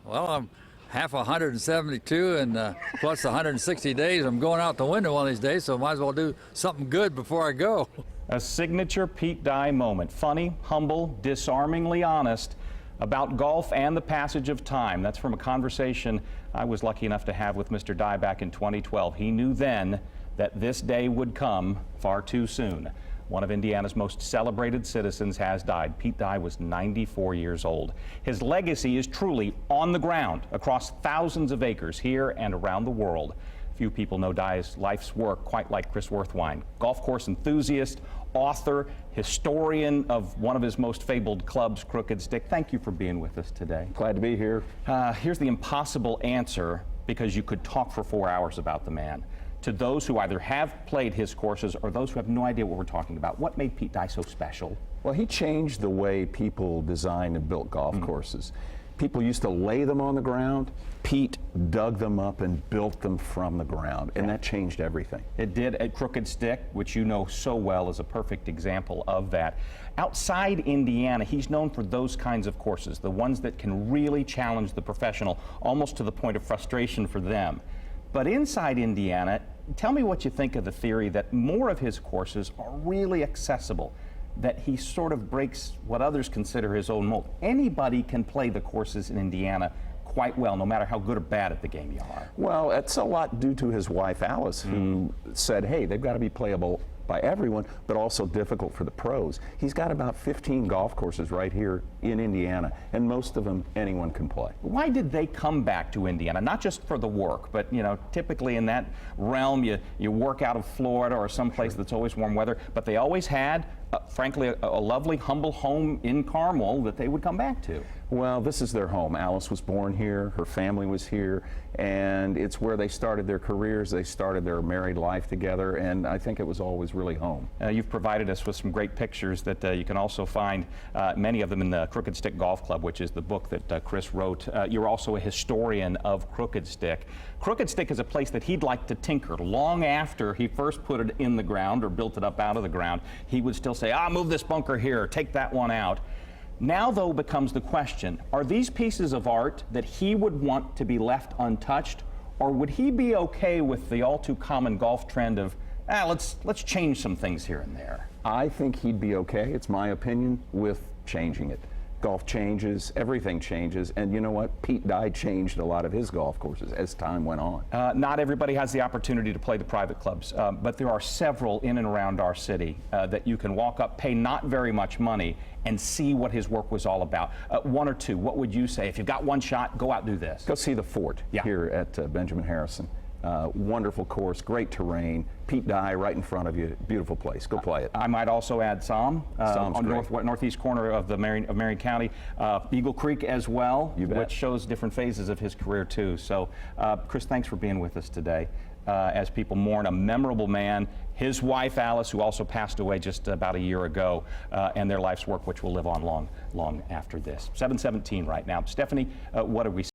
Well, I'm half 172 and plus 160 days. I'm going out the window one of these days, so might as well do something good before I go. A signature Pete Dye moment. Funny, humble, disarmingly honest about golf and the passage of time. That's from a conversation I was lucky enough to have with Mr. Dye back in 2012. He knew then that this day would come far too soon. One of Indiana's most celebrated citizens has died. Pete Dye was 94 years old. His legacy is truly on the ground across thousands of acres here and around the world. Few people know Dye's life's work quite like Chris Worthwine. Golf course enthusiast, author, historian of one of his most fabled clubs, Crooked Stick. Thank you for being with us today. Glad to be here. Here's the impossible answer, because you could talk for 4 hours about the man. To those who either have played his courses or those who have no idea what we're talking about, what made Pete Dye so special? Well, he changed the way people designed and built golf courses. People used to lay them on the ground. Pete dug them up and built them from the ground, and that changed everything. It did at Crooked Stick, which you know so well is a perfect example of that. Outside Indiana, he's known for those kinds of courses, the ones that can really challenge the professional, almost to the point of frustration for them. But inside Indiana, tell me what you think of the theory that more of his courses are really accessible, that he sort of breaks what others consider his own mold. Anybody can play the courses in Indiana quite well, no matter how good or bad at the game you are. Well, it's a lot due to his wife, Alice, who said, hey, they've got to be playable by everyone, but also difficult for the pros. He's got about 15 golf courses right here in Indiana, and most of them anyone can play. Why did they come back to Indiana? Not just for the work, but you know, typically in that realm, you work out of Florida or someplace that's always warm weather, but they always had, frankly, a lovely, humble home in Carmel that they would come back to. Well, this is their home. Alice was born here, her family was here, and it's where they started their careers, they started their married life together, and I think it was always really home. You've provided us with some great pictures that you can also find, many of them in the Crooked Stick Golf Club, which is the book that Chris wrote. You're also a historian of Crooked Stick. Crooked Stick is a place that he'd like to tinker. Long after he first put it in the ground or built it up out of the ground, he would still say, move this bunker here, take that one out. Now, though, becomes the question, are these pieces of art that he would want to be left untouched, or would he be okay with the all too common golf trend of, let's change some things here and there? I think he'd be okay, it's my opinion, with changing it. Golf changes, everything changes, and you know what? Pete Dye changed a lot of his golf courses as time went on. Not everybody has the opportunity to play the private clubs, but there are several in and around our city that you can walk up, pay not very much money, and see what his work was all about. One or two, what would you say? If you've got one shot, go out and do this. Go see the Fort here at Benjamin Harrison. Wonderful course, great terrain. Pete Dye right in front of you, beautiful place. Go play it. I might also add Somme on northeast corner of the Marion County, Eagle Creek as well, which shows different phases of his career too. So, Chris, thanks for being with us today. As people mourn a memorable man, his wife Alice, who also passed away just about a year ago, and their life's work, which will live on long after this. 7:17 right now. Stephanie, what are we